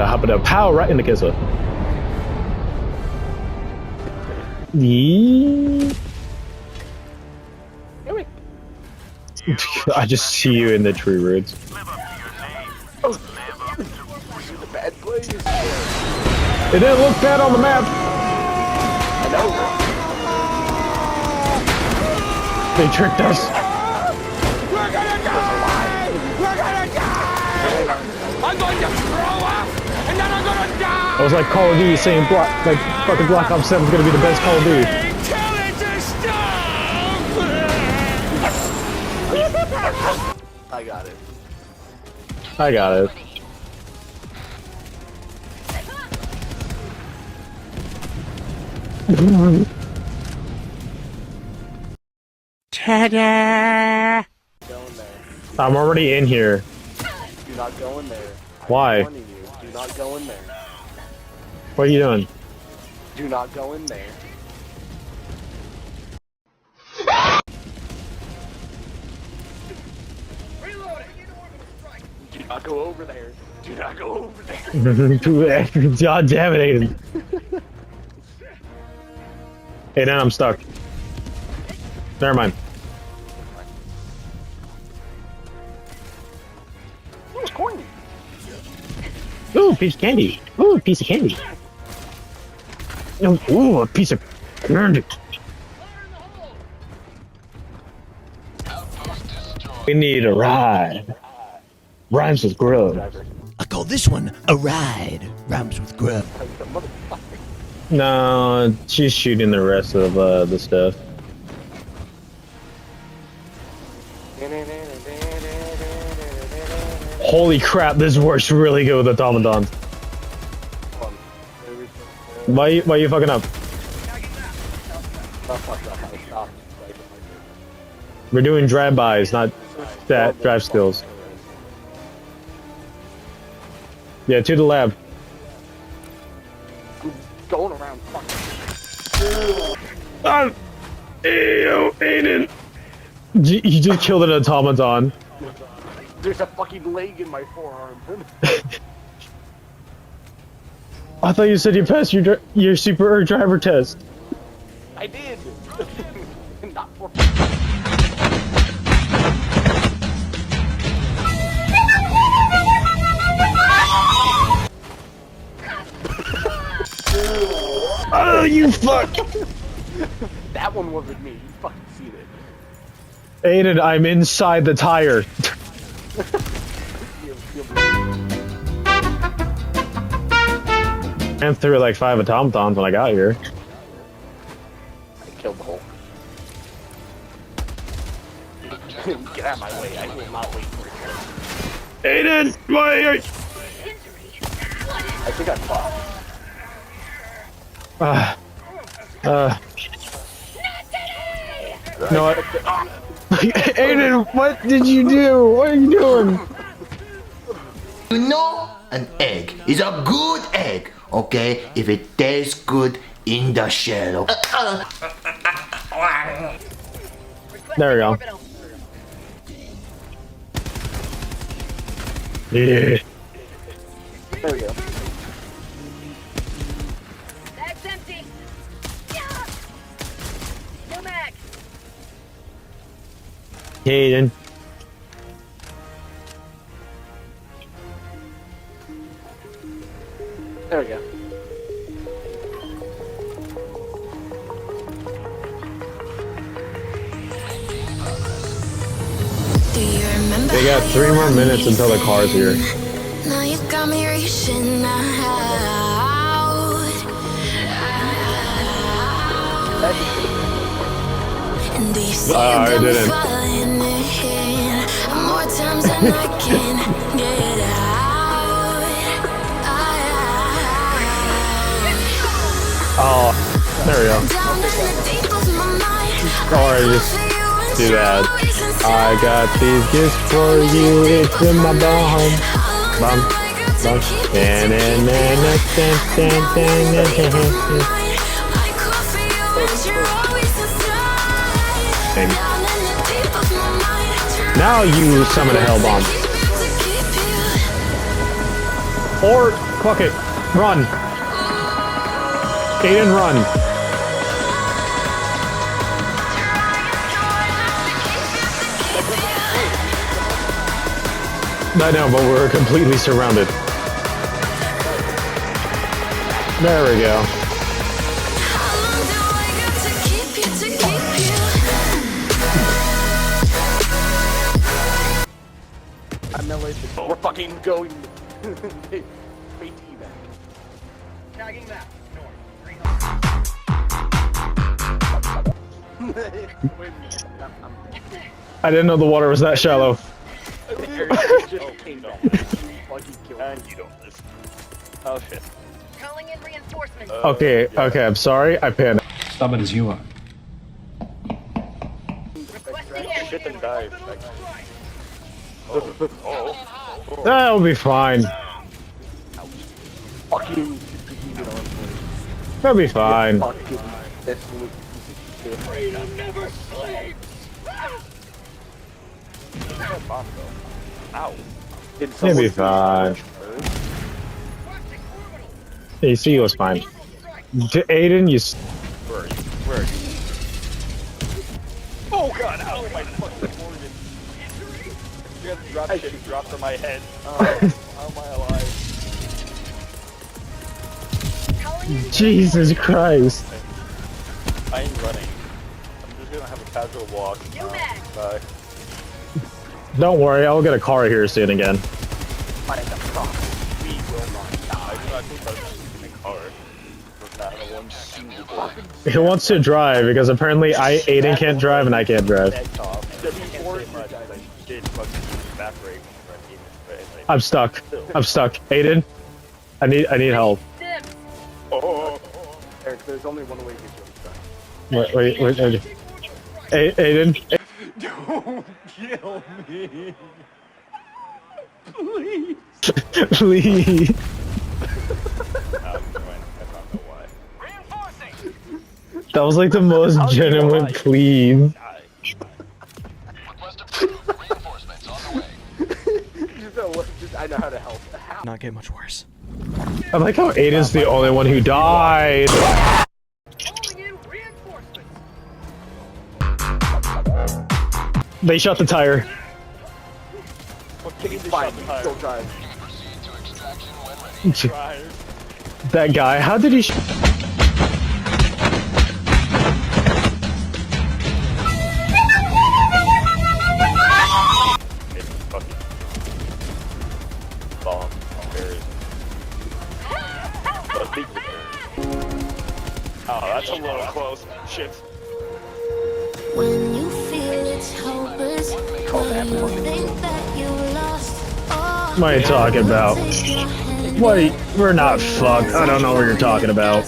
hop pow right in the kisser. Yeah. I just see you in the tree roots. Oh. Bad place. It didn't look bad on the map. I know. They tricked us. We're gonna die! We're gonna die! I'm going to throw up, and then I'm gonna die! I was like Call of Duty saying like fucking Black Ops 7 is gonna be the best Call of Duty. Tell it to stop! I got it. I got it. Ta-da! Go in there. I'm already in here. Do not go in there. Why? I'm warning you. Do not go in there. What are you doing? Do not go in there. Do not go over there. Do not go over there. God damn it, Aiden. Hey, then I'm stuck. Never mind. Ooh, corny. Ooh, piece of candy. Ooh, piece of candy. Ooh, a piece of candy. We need a ride. Rhymes with grub. I call this one a ride. Rhymes with grub. No, she's shooting the rest of the stuff. Holy crap, this works really good with automatons. Why you fucking up? We're doing drive-bys, not that drive skills. Yeah, to the lab. Going around fucking. Ew, Aiden. You just killed an automaton. There's a fucking leg in my forearm. I thought you said you passed your super driver test. I did. Not for. Oh, you fuck! That one wasn't me. You fucking seen it. Aiden, I'm inside the tire. I ran through like 5 automatons when I got here. I killed the Hulk. Get out of my way. I will not wait for you. Aiden, why are you... I think I fought. No, what? Aiden, what did you do? What are you doing? You know, an egg is a good egg, okay? If it tastes good in the shell. There we go. Yeah. There we go. That's empty. Yeah. No mag. Aiden. There we go. They got 3 more minutes until the car's here. Now you got me reaching out. And they say I that we're didn't. falling in more times than I can get out. Oh, there we go. Down in the deep of my mind, Or just do that. I got these gifts for you. It's in my bum. Bum. Bum. Now you summon a hell bomb. Or Fuck it. Run. Aiden, run. I know, but we're completely surrounded. There we go. How long do I got to keep you, to keep you? We're fucking going. Wait, back. Tagging that. I didn't know the water was that shallow. And you don't listen. Oh shit. Calling in reinforcements. Okay, okay, I'm sorry. I panicked. Stubborn as you are. Requesting Shit air and dive. That'll be fine. Fucking. That'll be fine. Fucking. Freedom never sleeps. Ow. It'll be fine. AC was fine. Aiden, you. Where are you? Where are you? Oh god, ow, my fucking organ. You have to drop shit, he dropped from my head. How am I alive? calling in Jesus Christ. I ain't running. I'm just gonna have a casual walk. New mag. Bye. Don't worry, I'll get a car here soon again. Find the fuck. We will not die. I do not think I'm in a car. With not one single bullet. He wants to drive because apparently Aiden can't drive and I can't drive. I'm stuck. I'm stuck. Aiden, I need help. Dim. Eric, there's only one way to get you Wait. Aiden. Don't kill me. Please. That was like the most genuine please. I know how to help. Not get much worse. I like how Aiden's the only one who died. Calling in reinforcements. They shot the tire. Fine, still drive. That guy, how did he Bomb. Berries. Oh, that's a little close. Shit. When you feel it's hopeless, when you think that you lost, What are you talking about? What? We're not fucked. I don't know what you're talking about.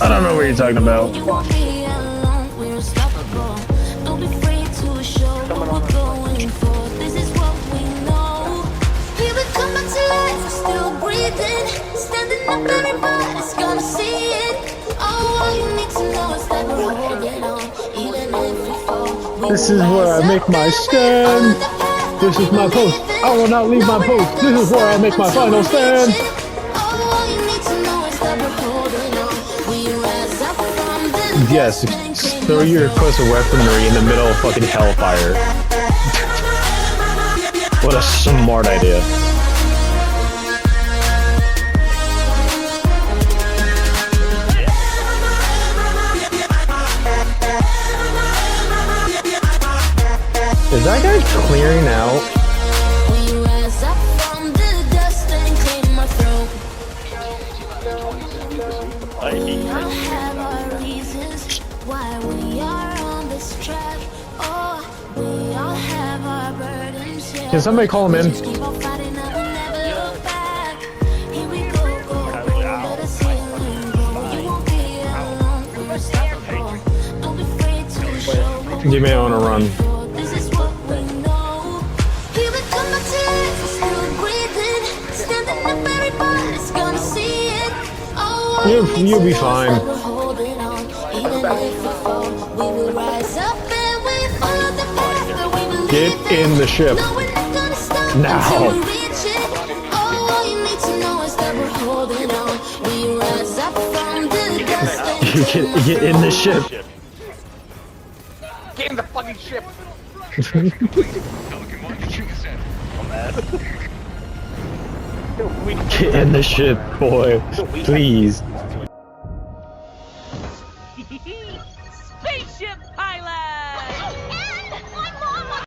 I don't know what you're talking about. You won't be alone, we're unstoppable. Don't be afraid to show what we're going for. This is what we know. Here we come back to life, we're still breathing. Standing up, everybody's gonna see it. Oh, all you need to know is that we're holding on, even if we fall. This is where I make my stand. This is my post. I will not leave my post. This is where I make my final stand. Yes, throw your explosive weaponry in the middle of fucking hellfire. What a smart idea. Is that guy clearing out? Can somebody call him in? You may want to run. You'll be fine. Get in the ship. Now. Get in the ship. Get in the fucking ship. Get in the ship, boy. Please.